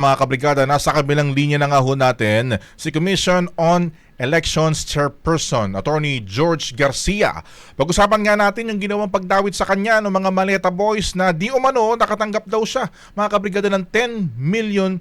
Mga kabrigada, nasa kabilang linya na nga ho natin si Commission on Elections Chairperson, Attorney George Garcia. Pag-usapan nga natin yung ginawang pagdawit sa kanya ng mga maleta boys na di umano nakatanggap daw siya, mga kabrigada, ng 10 million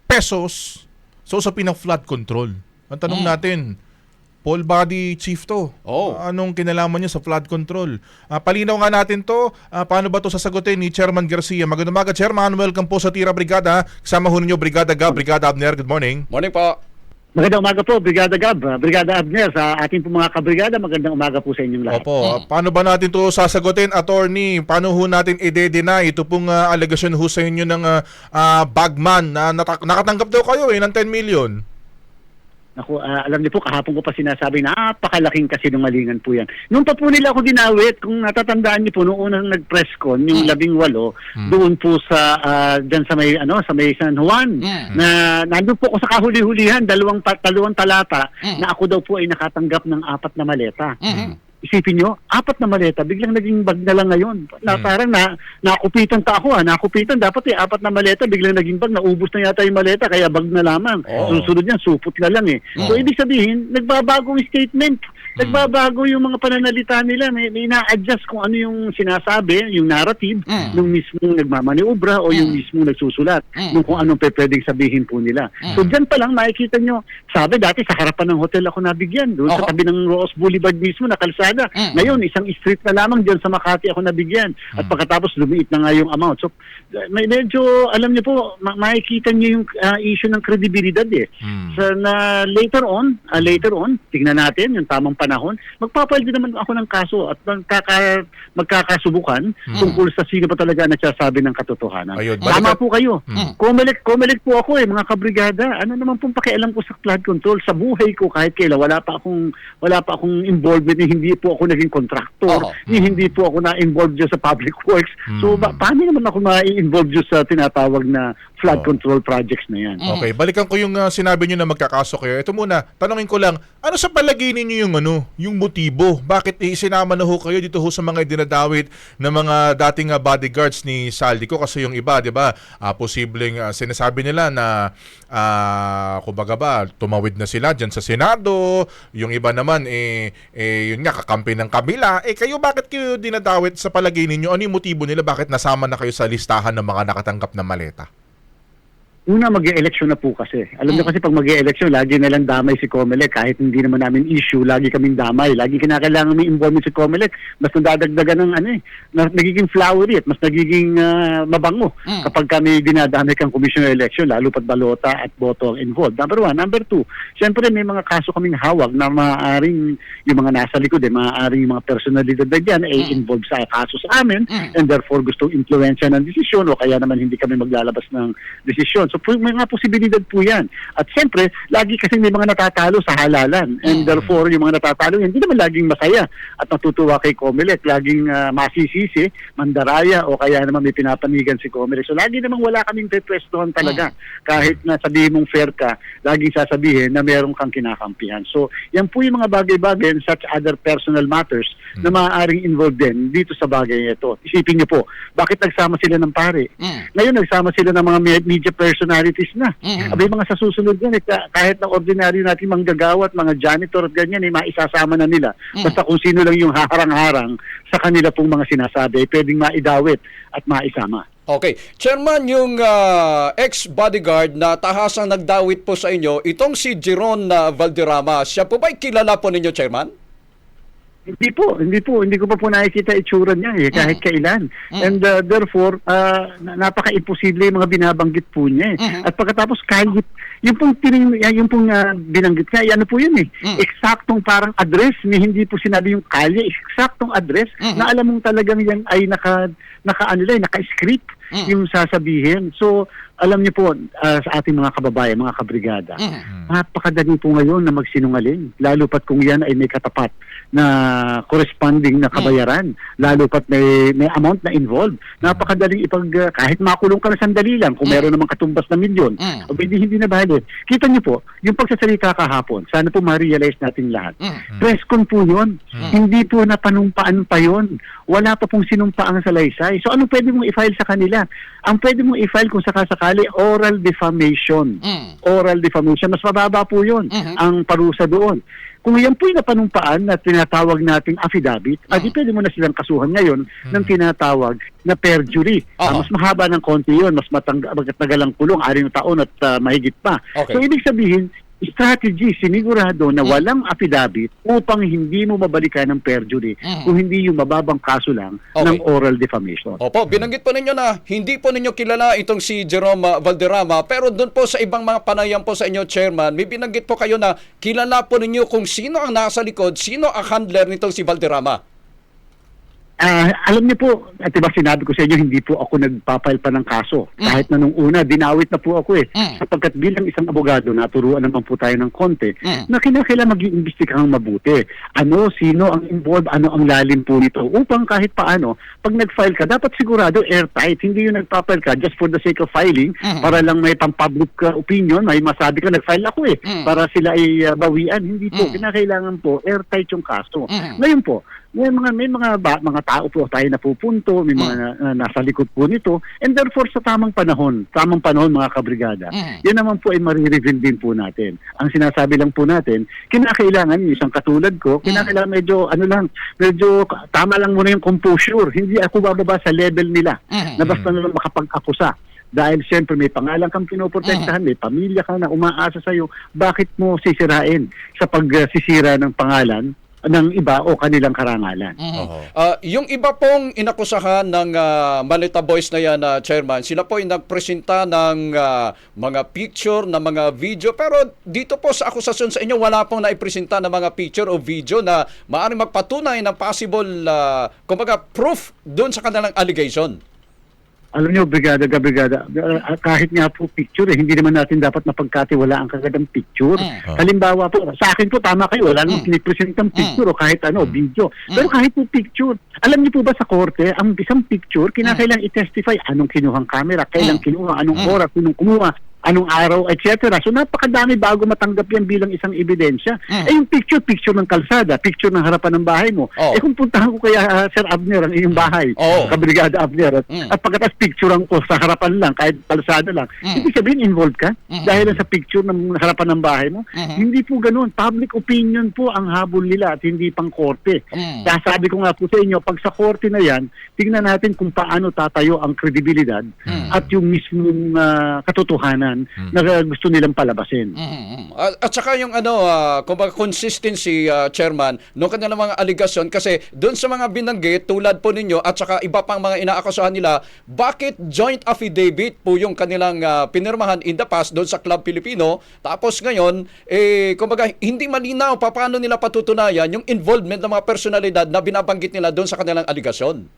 pesos sa usapin ng flood control. Ang tanong natin, Paul Body Chief to. Anong kinalaman niya sa flood control? Palinaw nga natin to. Paano ba to sasagutin ni Chairman Garcia? Magandang umaga, Chairman. Welcome po sa Tira Brigada. Kasama ho ninyo Brigada Gab, Brigada Abner. Good morning. Morning po. Magandang umaga po, Brigada Gab, Brigada Abner, sa ating po mga kabrigada. Magandang umaga po sa inyong lahat. Opo. Paano ba natin to sasagutin, Attorney? Paano ho natin i-deny ito pong allegation ho sa inyo ng bagman na nakatanggap daw kayo ng 10 million? Ako, alam niyo po, kahapon ko pa sinasabi, napakalaking kasinungalingan po yan. Nung pa po nila ako dinawit, kung natatandaan niyo po, noong unang nag-press con, yung 18, doon po sa, dyan sa may, sa may San Juan, na nandun po ako sa kahuli-hulihan, dalawang talata, na ako daw po ay nakatanggap ng 4 na maleta. Isipin nyo, 4 na maleta, biglang naging bag na lang ngayon. Parang nakupitan pa ako, nakupitan. Dapat 4 na maleta, biglang naging bag, naubos na yata yung maleta, kaya bag na lamang. Susunod yan, supot na lang eh. So, ibig sabihin, nagbabagong statement. Nagbabago yung mga pananalita nila. May na-adjust kung ano yung sinasabi, yung narrative, nung mismong nagmamaniobra o yung mismong nagsusulat, nung kung anong pwedeng sabihin po nila. So, dyan pa lang makikita nyo, sabi dati sa harapan ng hotel ako nabigyan, doon sa tabi ng Roos Boulevard mismo na kalsada. Ngayon, isang street na lamang dyan sa Makati ako nabigyan. At pagkatapos lumiit na nga yung amount. So, medyo, alam niyo po, makikita niyo yung issue ng kredibilidad eh. So, na later on, tingnan natin yung tamang panahon, magpapail din naman ako ng kaso at magkakasubukan tungkol sa sino pa talaga nagsasabi ng katotohanan. Tama po kayo. Comelec po ako mga kabrigada. Ano naman pong pakialam ko sa flood control? Sa buhay ko kahit kailan, wala pa akong involvement, hindi po ako naging contractor, hindi po ako na-involved dyan sa public works. So, paano naman ako ma-involved dyan sa tinatawag na flood control projects na yan? Okay, balikan ko yung sinabi nyo na magkakaso kayo. Ito muna, tanongin ko lang, ano sa palagay ninyo yung motibo? Bakit isinama na ho kayo dito ho sa mga dinadawit ng mga dating bodyguards ni Saldico? Kasi yung iba, di ba, posibleng sinasabi nila na kumbaga ba, tumawid na sila dyan sa Senado, yung iba naman yun nga, kakampi ng kabila. Kayo, bakit kayo dinadawit sa palagay ninyo? Ano yung motibo nila? Bakit nasama na kayo sa listahan ng mga nakatanggap na maleta? Una, mag-e-eleksyon na po kasi. Alam niyo kasi pag mag-e-eleksyon, lagi na lang damay si Comelec. Kahit hindi naman namin issue, lagi kaming damay. Lagi kinakailangan may involvement si Comelec. Mas nadadagdagan ng nagiging flowery at mas nagiging mabango kapag kami dinadamay kang Commission on Election, lalo pat balota at boto ang involved. Number 1. Number 2, siyempre may mga kaso kaming hawag na maaaring yung mga nasa likod, maaaring yung mga personalidad na dyan ay involved sa kaso sa amin and therefore gustong influensya ng desisyon o kaya naman hindi kami maglalabas ng desisyon. So, may mga posibilidad po yan. At siyempre, lagi kasi may mga natatalo sa halalan. And therefore, yung mga natatalo, hindi naman laging masaya at natutuwa kay Comelec. Laging masisisi, mandaraya, o kaya naman may pinapanigan si Comelec. So, lagi namang wala kaming pepwestohan talaga. Kahit na sabihin mong fair ka, laging sasabihin na meron kang kinakampihan. So, yan po yung mga bagay-bagay and such other personal matters na maaaring involved din dito sa bagay ito. Isipin niyo po, bakit nagsama sila ng pare? Ngayon, nagsama sila ng mga media personalities na. Abay, mga sa susunod yan, kahit na ordinaryo natin manggagawa at mga janitor at ganyan, maisasama na nila. Basta kung sino lang yung haharang-harang sa kanila pong mga sinasabi, pwedeng maidawit at maisama. Okay. Chairman, yung ex-bodyguard na tahasang nagdawit po sa inyo, itong si Jeron Valderrama, siya po ba'y kilala po ninyo, Chairman? Hindi ko pa po nakikita itsura niya kahit kailan. And therefore, napaka-imposible yung mga binabanggit po niya At pagkatapos kahit yung pong binanggit niya, ano po yun eksaktong parang address, hindi po sinabi yung kalye, eksaktong address na alam mong talagang yan ay naka-script yung sasabihin. So, alam niyo po, sa ating mga kababayan, mga kabrigada, napakadali po ngayon na magsinungaling, lalo pat kung yan ay may katapat na corresponding na kabayaran, lalo pat may amount na involved. Napakadaling kahit makulong ka na sandali lang, kung meron namang katumbas na milyon, o hindi na valid. Kita niyo po, yung pagsasalita kahapon, sana po ma-realize natin lahat. Press con po yun. Hindi po napanumpaan pa yun. Wala pa pong sinumpaang salaysay. bahay. So ano pwede mong i-file sa kanila? Ang pwede mong i-file kung sakasakali, oral defamation. Oral defamation. Mas mababa po yun ang parusa doon. Kung yan po'y napanumpaan na tinatawag nating affidavit, di pwede mo na silang kasuhan ngayon ng tinatawag na perjury. Mas mahaba ng konti yun, mas matagalang kulong, 6 na taon at mahigit pa. Okay. So ibig sabihin, strategy, sinigurado na walang affidavit upang hindi mo mabalikan ng perjury kung hindi yung mababang kaso lang ng oral defamation. Opo, binanggit po ninyo na hindi po ninyo kilala itong si Jerome Valderrama, pero doon po sa ibang mga panayam po sa inyo, Chairman, may binanggit po kayo na kilala po ninyo kung sino ang nasa likod, sino ang handler nitong si Valderrama. Alam niyo po, at diba sinabi ko sa inyo, hindi po ako nagpapile pa ng kaso. Kahit na nung una, dinawit na po ako Sapagkat bilang isang abogado, naturuan naman po tayo ng konti, na kinakailangan mag-iimbestiga kang mabuti. Ano, sino ang involved, ano ang lalim po nito. Upang kahit paano, pag nag-file ka, dapat sigurado airtight. Hindi yung nagpapile ka just for the sake of filing, para lang may pang-public opinion, may masabi ka, nag-file ako para sila ay bawian. Hindi po, kinakailangan po, airtight yung kaso. Ngayon po, may mga tao po tayo napupunto, may mga nasa likod po nito, and therefore sa tamang panahon mga kabrigada, yan naman po ay marireveal din po natin. Ang sinasabi lang po natin, kinakailangan yung isang katulad ko, kinakailangan medyo tama lang muna yung composure. Hindi ako bababa sa level nila na basta na lang makapag-akusa. Dahil siyempre may pangalan kang pinoprotektahan, may pamilya ka na umaasa sa'yo, bakit mo sisirain sa pagsisira ng pangalan ng iba o kanilang karangalan. Yung iba pong inakusahan ng Maleta Boys na yan, Chairman, sila po ay nagpresenta ng mga picture, ng mga video, pero dito po sa akusasyon sa inyo, wala pong naipresenta ng mga picture o video na maaaring magpatunay ng possible, proof doon sa kanilang allegation. Alam niyo, brigada, kahit nga po picture, hindi naman natin dapat mapagkatiwala ang kagadang picture. Halimbawa po, sa akin po, tama kayo, wala nang pinipresentang picture o kahit video. Pero kahit po picture, alam niyo po ba sa korte, ang isang picture, kinakailang i-testify anong kinuhang camera, kailang kinuha, anong oras, anong kumuha, anong araw, etc. So napakadami bago matanggap yan bilang isang ebidensya. Yung picture ng kalsada, picture ng harapan ng bahay mo. Kung puntahan ko kaya Sir Abner ang iyong bahay, Kabrigada Abner, at pagkatas picturean ko sa harapan lang, kahit kalsada lang, hindi sabihin involved ka dahil sa picture ng harapan ng bahay mo. Hindi po ganun. Public opinion po ang habol nila at hindi pang korte. Kaya sabi ko nga po sa inyo, pag sa korte na yan, tingnan natin kung paano tatayo ang kredibilidad at yung mismong katotohanan na gusto nilang palabasin. At saka yung kumbaga consistency, Chairman, nung kanilang mga aligasyon, kasi doon sa mga binanggit tulad po ninyo at saka iba pang mga inaakusahan nila, bakit joint affidavit po yung kanilang pinirmahan in the past doon sa Club Filipino, tapos ngayon kumbaga hindi malinaw paano nila patutunayan yung involvement ng mga personalidad na binabanggit nila doon sa kanilang aligasyon.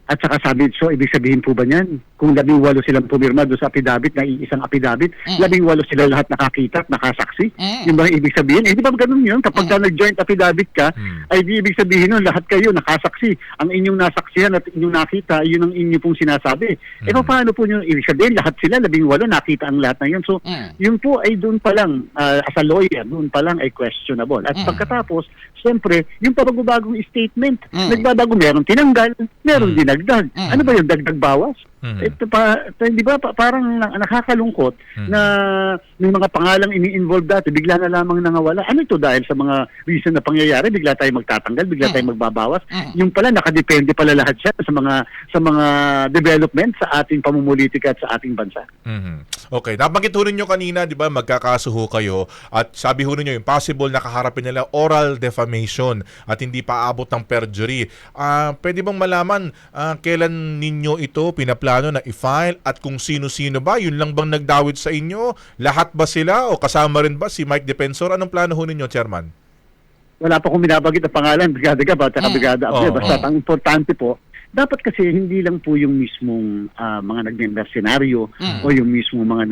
At saka sabi, so ibig sabihin po ba niyan, kung 18 silang pumirma doon sa affidavit, na isang affidavit, 18 sila lahat nakakita at nakasaksi? Yung ba ibig sabihin? Di ba ganun yun? Kapag nag-joint affidavit ka, ay di ibig sabihin nun, lahat kayo nakasaksi. Ang inyong nasaksihan at inyong nakita, yun ang inyo pong sinasabi. Paano po yun? Ibig sabihin, lahat sila, 18 nakita ang lahat na yun. So, yun po ay doon pa lang, as a lawyer, doon pa lang ay questionable. At pagkatapos, siyempre, yung pagbabagong statement, nagbabago, meron tinanggal, meron dinagdag. Ano ba yung dagdag bawas? Ito di ba parang nakakalungkot na may mga pangalang ini-involve dati, bigla na lamang nangawala. Ano ito dahil sa mga reason na pangyayari, bigla tayo magtatanggal, bigla tayo magbabawas. Yung pala nakadepende pala lahat siya sa mga development sa ating pamumulitika at sa ating bansa. Okay, nabanggit ho ninyo kanina, di ba, magkakaso ho kayo at sabi ho ninyo, impossible na kaharapin nila oral defamation at hindi pa abot ng perjury. Pwede bang malaman kailan ninyo ito pinaplano na i-file at kung sino-sino ba? Yun lang bang nagdawit sa inyo? Lahat ba sila o kasama rin ba si Mike Defensor? Anong plano ho ninyo, Chairman? Wala pa akong binabagit na pangalan, Brigada Gab at Brigada Abner. Basta ang importante po, dapat kasi hindi lang po yung mismong mga nag-mercenaryo o yung mismong mga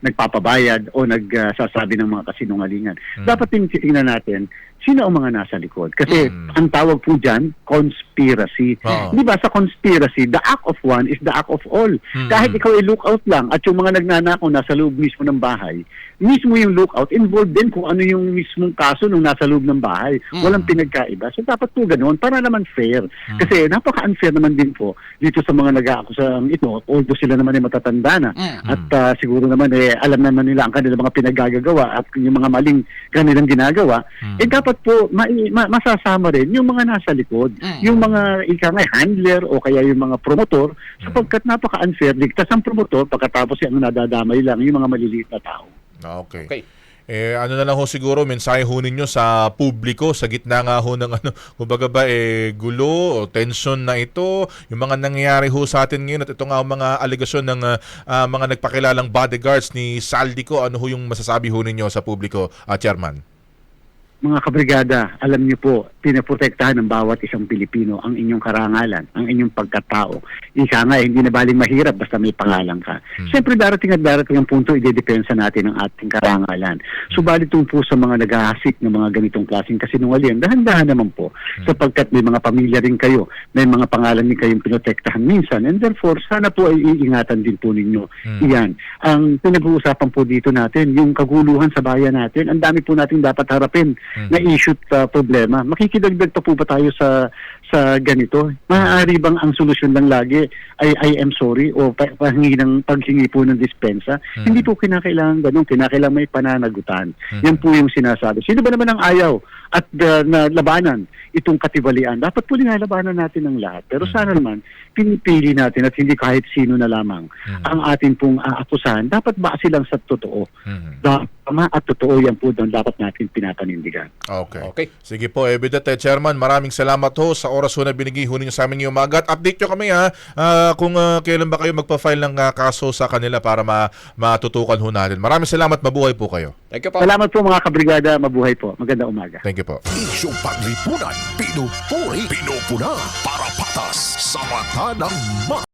nagpapabayad o nagsasabi ng mga kasinungalingan. Dapat din titingnan natin sino ang mga nasa likod. Kasi ang tawag po dyan, conspiracy. Oo. Di ba sa conspiracy, the act of one is the act of all. Kahit ikaw ay lookout lang at yung mga nagnanakaw nasa loob mismo ng bahay, mismo yung lookout, involved din kung ano yung mismong kaso nung nasa loob ng bahay. Walang pinagkaiba. So dapat po ganoon para naman fair. Kasi napaka-unfair naman din po dito sa mga nag-aakusang ito, although sila naman ay matatanda na. At siguro naman alam naman nila ang kanilang mga pinagagagawa at yung mga maling kanilang ginagawa. Dapat po masasama rin yung mga nasa likod, yung mga handler o kaya yung mga promotor, sapagkat napaka-unfair. Ligtas ang promotor pagkatapos ang nadadamay lang yung mga maliliit na tao. Okay. Okay. Ano na lang ho siguro, mensahe ho ninyo sa publiko sa gitna nga ho ng kumbaga ba gulo o tension na ito, yung mga nangyayari ho sa atin ngayon at ito nga mga alegasyon ng mga nagpakilalang bodyguards ni Saldico, ano ho yung masasabi ho ninyo sa publiko, Chairman? Mga kabrigada, alam niyo po, pinaprotektahan ng bawat isang Pilipino ang inyong karangalan, ang inyong pagkatao. Ika nga, hindi na baling mahirap basta may pangalan ka. Siyempre darating at darating ang punto, idedepensa natin ang ating karangalan. Subalit po sa mga naghahasik ng mga ganitong klaseng kasinungalingan, dahan-dahan naman po, sapagkat may mga pamilya rin kayo, may mga pangalan din kayong pinotektahan minsan, and therefore, sana po ay iingatan din po ninyo. Iyan. Ang pinag-uusapan po dito natin, yung kaguluhan sa bayan natin, ang dami po natin dapat harapin na issue at problema. Makikidagdag pa po ba tayo sa ganito? Maaari bang ang solusyon lang lagi ay I am sorry o paghingi po ng dispensa? Hindi po kinakailangan ganun. Kinakailangan may pananagutan. Yan po yung sinasabi. Sino ba naman ang ayaw at na labanan itong katiwalian? Dapat po labanan natin ang lahat. Pero sana naman, pinipili natin at hindi kahit sino na lamang ang atin pong aakusahan. Dapat base lang sa totoo. Tama at totoo yan po doon dapat natin pinapanindigan. Okay. Sige po, Evidat, Chairman, maraming salamat ho sa oras ho na binigay ho ninyo sa amin ngayong umaga. At update nyo kami kung kailan ba kayo magpa-file ng kaso sa kanila para matutukan ho natin. Maraming salamat, mabuhay po kayo. Thank you po. Salamat po mga kabrigada, mabuhay po. Magandang umaga. Thank you po. Isyong paglipunan, pinupuri, pinupuna, para patas sa mata ng